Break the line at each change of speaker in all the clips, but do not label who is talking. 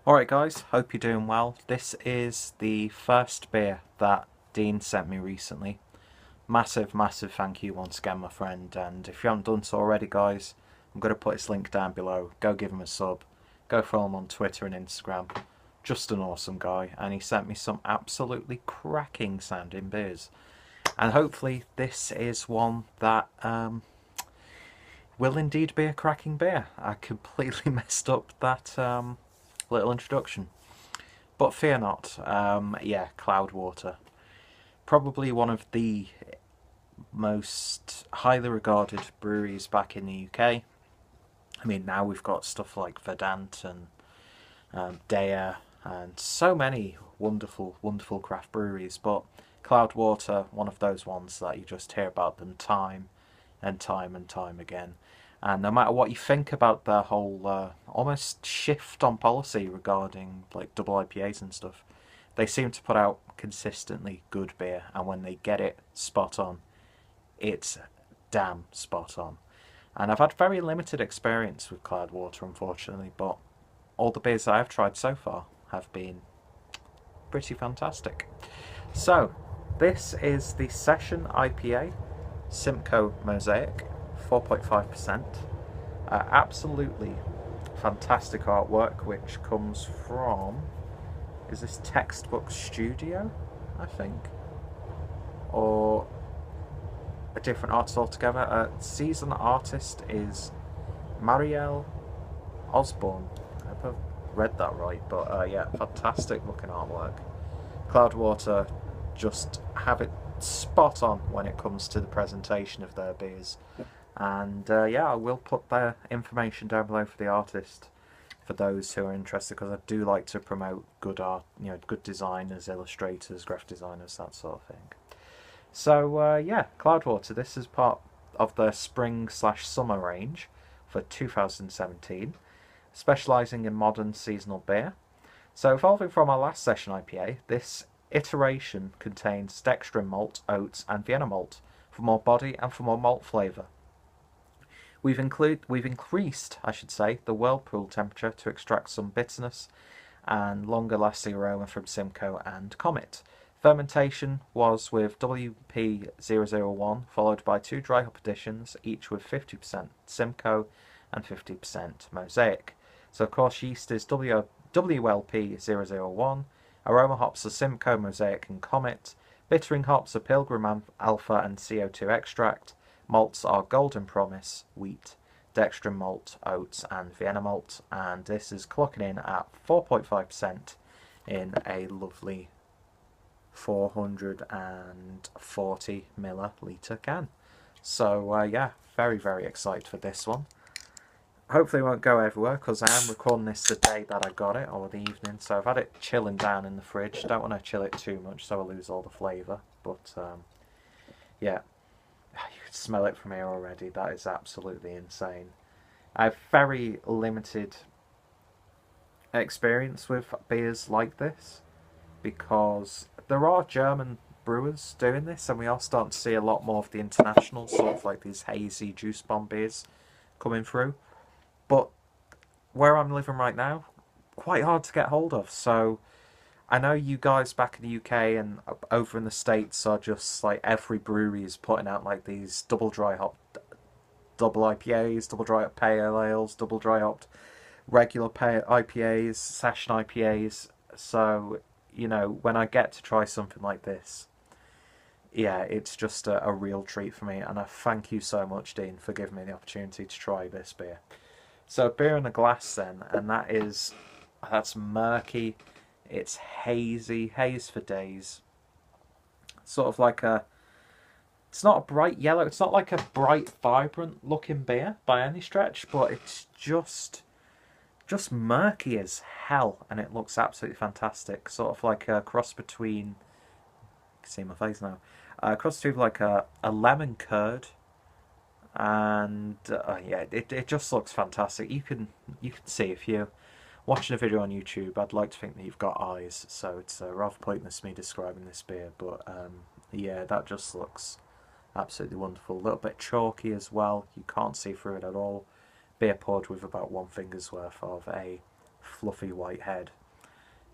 Alright guys, hope you're doing well. This is the first beer that Dean sent me recently. Massive thank you once again, my friend, and if you haven't done so already guys, I'm going to put his link down below. Go give him a sub. Go follow him on Twitter and Instagram. Just an awesome guy, and he sent me some absolutely cracking sounding beers. And hopefully this is one that will indeed be a cracking beer. I completely messed up that little introduction. But fear not, yeah, Cloudwater. Probably one of the most highly regarded breweries back in the UK. I mean, now we've got stuff like Verdant and Dea and so many wonderful craft breweries. But Cloudwater, one of those ones that you just hear about them time and time again. And no matter what you think about their whole almost shift on policy regarding like double IPAs and stuff, they seem to put out consistently good beer, and when they get it spot on, it's damn spot on. And I've had very limited experience with Cloudwater, unfortunately, but all the beers that I've tried so far have been pretty fantastic. So, this is the Session IPA Simcoe Mosaic, 4.5%. Absolutely fantastic artwork, which comes from, is this Textbook Studio, I think, or a different artist altogether. Season artist is Mariel Osborn. I hope I've read that right, but yeah, fantastic looking artwork. Cloudwater just have it spot on when it comes to the presentation of their beers. And yeah, I will put their information down below for the artist for those who are interested, because I do like to promote good art, you know, good designers, illustrators, graphic designers, that sort of thing. So yeah, Cloudwater, this is part of their spring/summer range for 2017, specialising in modern seasonal beer. So evolving from our last Session IPA, this iteration contains dextrin malt, oats and Vienna malt for more body and for more malt flavour. We've increased, I should say, the whirlpool temperature to extract some bitterness and longer lasting aroma from Simcoe and Comet. Fermentation was with WP001, followed by 2 dry hop additions, each with 50% Simcoe and 50% Mosaic. So of course yeast is WLP001, aroma hops are Simcoe, Mosaic and Comet, bittering hops are Pilgrim Alpha and CO2 extract, malts are Golden Promise, wheat, dextrin malt, oats and Vienna malt, and this is clocking in at 4.5% in a lovely 440 milliliter can. So yeah, very excited for this one. Hopefully it won't go everywhere, because I am recording this the day that I got it, or the evening, so I've had it chilling down in the fridge. Don't want to chill it too much so I lose all the flavour, but yeah, you can smell it from here already. That is absolutely insane. I have very limited experience with beers like this, because there are German brewers doing this, and we are starting to see a lot more of the international, sort of like these hazy juice bomb beers coming through. But where I'm living right now, quite hard to get hold of. So I know you guys back in the UK and over in the States are just like, every brewery is putting out like these double dry hop, double IPAs, double dry hop pale ales, double dry hopped regular IPAs, session IPAs. So, you know, when I get to try something like this, yeah, it's just a real treat for me. And I thank you so much, Dean, for giving me the opportunity to try this beer. So beer in a glass then, and that's murky, it's hazy, haze for days. Sort of like it's not a bright yellow, it's not like a bright, vibrant looking beer by any stretch, but it's just murky as hell, and it looks absolutely fantastic. Sort of like a cross between, you can see my face now, a cross between like a lemon curd, and yeah, it just looks fantastic. You can see, if you're watching a video on YouTube, I'd like to think that you've got eyes, so it's rather pointless me describing this beer, but yeah, that just looks absolutely wonderful. A little bit chalky as well, you can't see through it at all. Beer poured with about one finger's worth of a fluffy white head.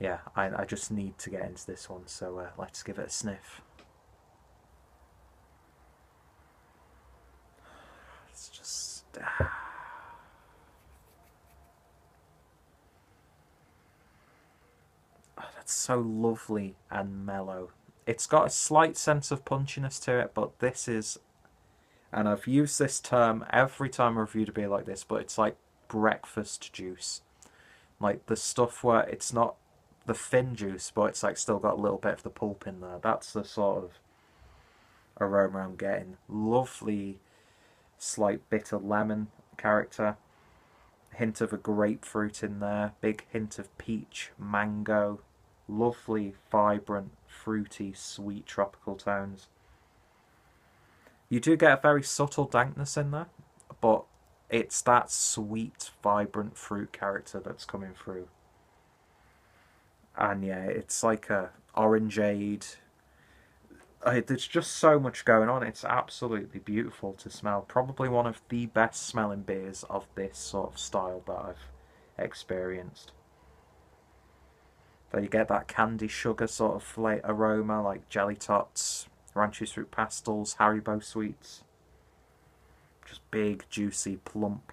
Yeah, I just need to get into this one, so let's give it a sniff. It's just... that's so lovely and mellow. It's got a slight sense of punchiness to it, but this is... And I've used this term every time I reviewed a beer like this, but it's like breakfast juice. Like the stuff where it's not the thin juice, but it's like still got a little bit of the pulp in there. That's the sort of aroma I'm getting. Lovely, slight bitter lemon character. Hint of a grapefruit in there. Big hint of peach, mango. Lovely, vibrant, fruity, sweet tropical tones. You do get a very subtle dankness in there, but it's that sweet, vibrant fruit character that's coming through. And yeah, it's like a orangeade. There's just so much going on. It's absolutely beautiful to smell. Probably one of the best smelling beers of this sort of style that I've experienced. So you get that candy sugar sort of aroma, like jelly tots, Ranches fruit pastels, Haribo sweets. Just big, juicy, plump.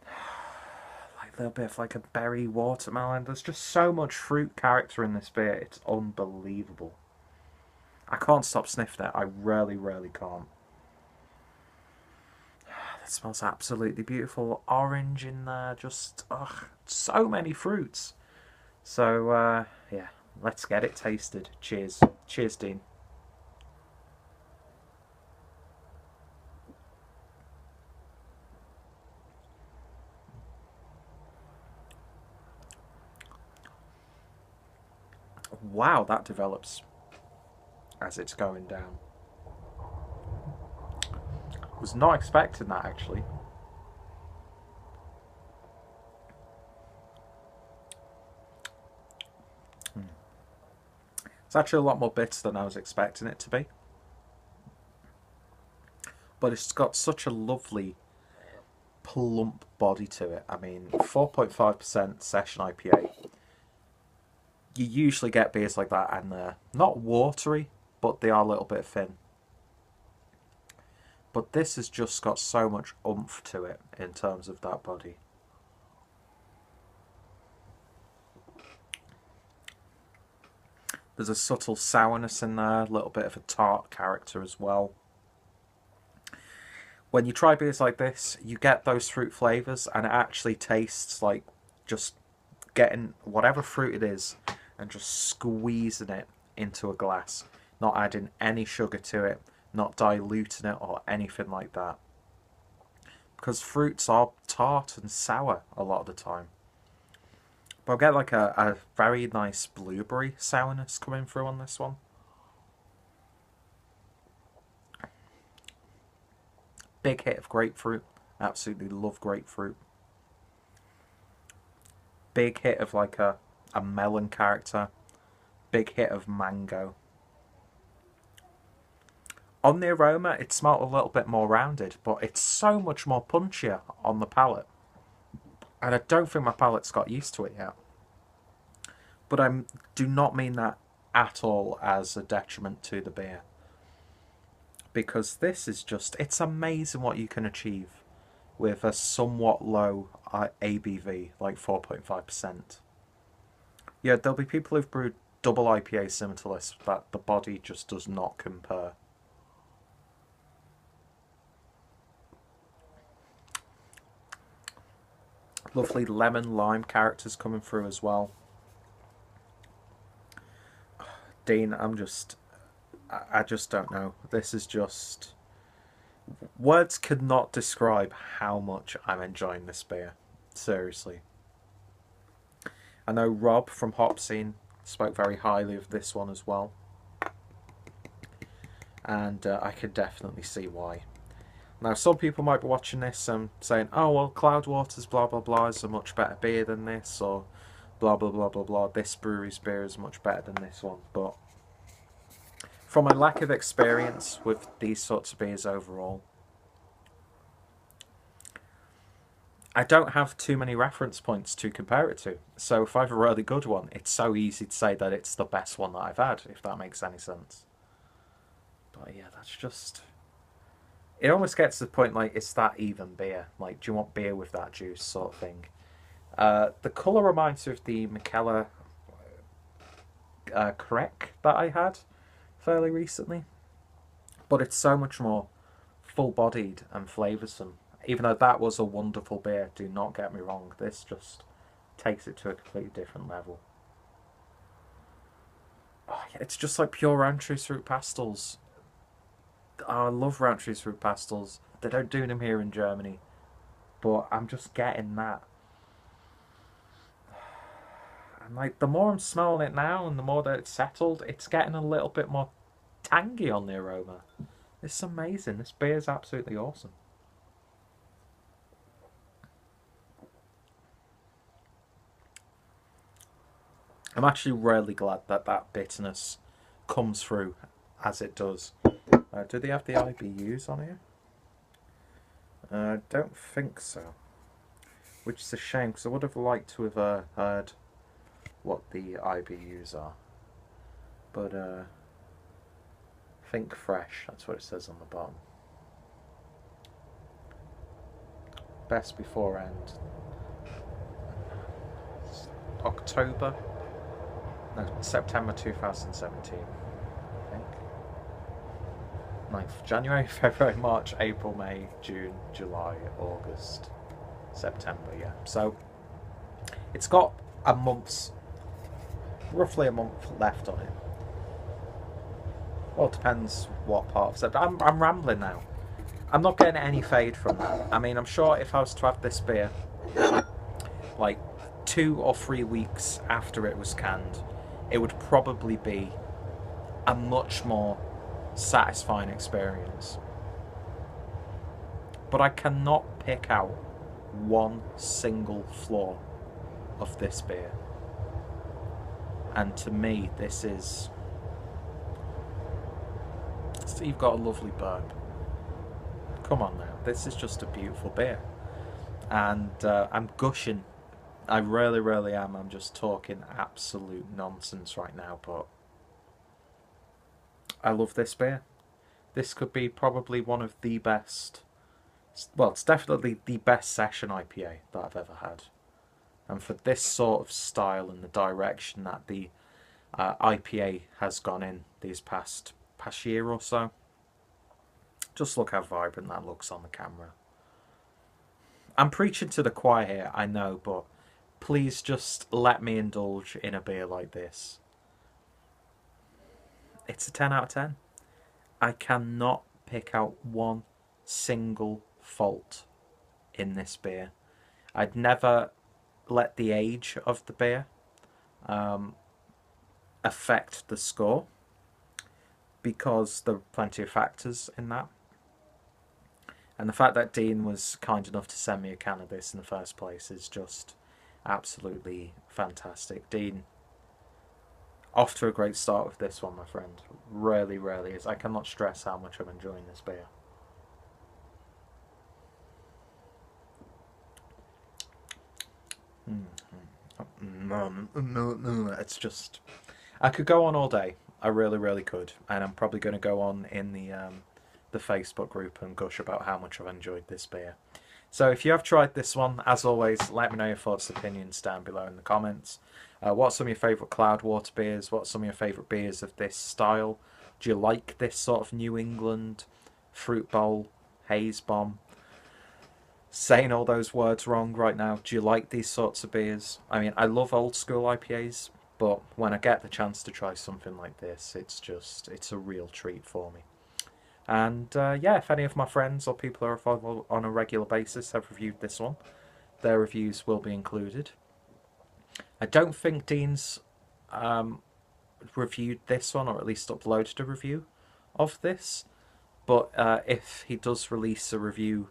Like a little bit of like a berry watermelon. There's just so much fruit character in this beer. It's unbelievable. I can't stop sniffing it. I really, really can't. That smells absolutely beautiful. Orange in there. Just, so many fruits. So, yeah. Let's get it tasted. Cheers. Cheers, Dean. Wow, that develops as it's going down. Was not expecting that, actually. It's actually a lot more bitter than I was expecting it to be. But it's got such a lovely, plump body to it. I mean, 4.5% session IPA. You usually get beers like that and they're not watery, but they are a little bit thin. But this has just got so much oomph to it in terms of that body. There's a subtle sourness in there, a little bit of a tart character as well. When you try beers like this, you get those fruit flavours and it actually tastes like just getting whatever fruit it is and just squeezing it into a glass. Not adding any sugar to it, not diluting it or anything like that. Because fruits are tart and sour a lot of the time. But I'll get like a very nice blueberry sourness coming through on this one. Big hit of grapefruit. Absolutely love grapefruit. Big hit of like a melon character. Big hit of mango. On the aroma, it smelled a little bit more rounded, but it's so much more punchier on the palate. And I don't think my palate's got used to it yet. But I do not mean that at all as a detriment to the beer. Because this is just, it's amazing what you can achieve with a somewhat low ABV, like 4.5%. Yeah, there'll be people who've brewed double IPA similar to this, that the body just does not compare. Lovely lemon lime characters coming through as well. Dean, I just don't know. This is just... Words could not describe how much I'm enjoying this beer. Seriously. I know Rob from Hop Scene spoke very highly of this one as well. And I could definitely see why. Now, some people might be watching this and saying, oh, well, Cloudwater's blah, blah, blah is a much better beer than this, or blah, blah, blah, blah, blah, this brewery's beer is much better than this one. But from my lack of experience with these sorts of beers overall, I don't have too many reference points to compare it to. So if I have a really good one, it's so easy to say that it's the best one that I've had, if that makes any sense. But yeah, that's just... It almost gets to the point, like, it's that even beer? Like, do you want beer with that juice sort of thing? The colour reminds me of the Mikella Crack that I had fairly recently. But it's so much more full-bodied and flavoursome. Even though that was a wonderful beer, do not get me wrong, this just takes it to a completely different level. Oh, yeah, it's just like pure Roundtree's Fruit Pastels. Oh, I love Roundtree's Fruit Pastels. They don't do them here in Germany, but I'm just getting that. And like, the more I'm smelling it now and the more that it's settled, it's getting a little bit more tangy on the aroma. It's amazing. This beer is absolutely awesome. I'm actually really glad that that bitterness comes through as it does. Do they have the IBUs on here? I don't think so. Which is a shame, because I would have liked to have heard what the IBUs are. But think fresh, that's what it says on the bottom. Best before end. October? No, September 2017, I think. 9th January, February, March, April, May, June, July, August, September, yeah. So it's got a month's, roughly a month left on it. Well, it depends what part of September. I'm rambling now. I'm not getting any fade from that. I mean, I'm sure if I was to have this beer, like 2 or 3 weeks after it was canned, it would probably be a much more satisfying experience. But I cannot pick out one single flaw of this beer. And to me, this is... So you've got a lovely burp. Come on now, this is just a beautiful beer. And I'm gushing. I really, really am. I'm just talking absolute nonsense right now, but I love this beer. This could be probably one of the best... Well, it's definitely the best session IPA that I've ever had. And for this sort of style and the direction that the IPA has gone in these past year or so, just look how vibrant that looks on the camera. I'm preaching to the choir here, I know, but please just let me indulge in a beer like this. It's a 10 out of 10. I cannot pick out one single fault in this beer. I'd never let the age of the beer affect the score, because there are plenty of factors in that. And the fact that Dean was kind enough to send me a can of this in the first place is just absolutely fantastic. Dean, off to a great start with this one, my friend. Really, really is. I cannot stress how much I'm enjoying this beer. It's just... I could go on all day. I really, really could. And I'm probably going to go on in the Facebook group and gush about how much I've enjoyed this beer. So if you have tried this one, as always, let me know your thoughts and opinions down below in the comments. What's some of your favourite Cloudwater beers? What's some of your favourite beers of this style? Do you like this sort of New England fruit bowl, haze bomb? Saying all those words wrong right now. Do you like these sorts of beers? I mean, I love old school IPAs, but when I get the chance to try something like this, it's a real treat for me. And yeah, if any of my friends or people who are following on a regular basis have reviewed this one, their reviews will be included. I don't think Dean's reviewed this one, or at least uploaded a review of this, but if he does release a review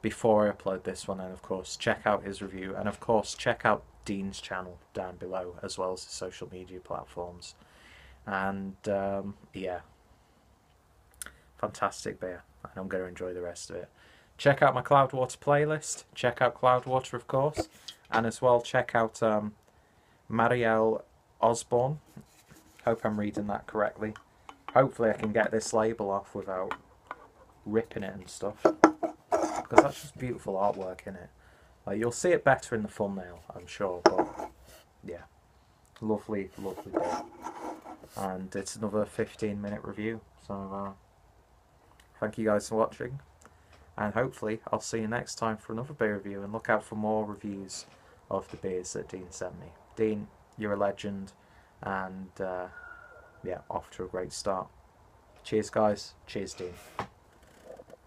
before I upload this one, then of course check out his review, and of course check out Dean's channel down below, as well as the social media platforms. And yeah, fantastic beer, and I'm going to enjoy the rest of it. check out my Cloudwater playlist. Check out Cloudwater, of course. And as well, check out Mariel Osborn. Hope I'm reading that correctly. Hopefully I can get this label off without ripping it and stuff. Because that's just beautiful artwork in it. You'll see it better in the thumbnail, I'm sure. But yeah, lovely, lovely beer. And it's another 15-minute review. So thank you guys for watching. And hopefully I'll see you next time for another beer review. And look out for more reviews of the beers that Dean sent me. Dean, you're a legend. And yeah, off to a great start. Cheers guys. Cheers Dean.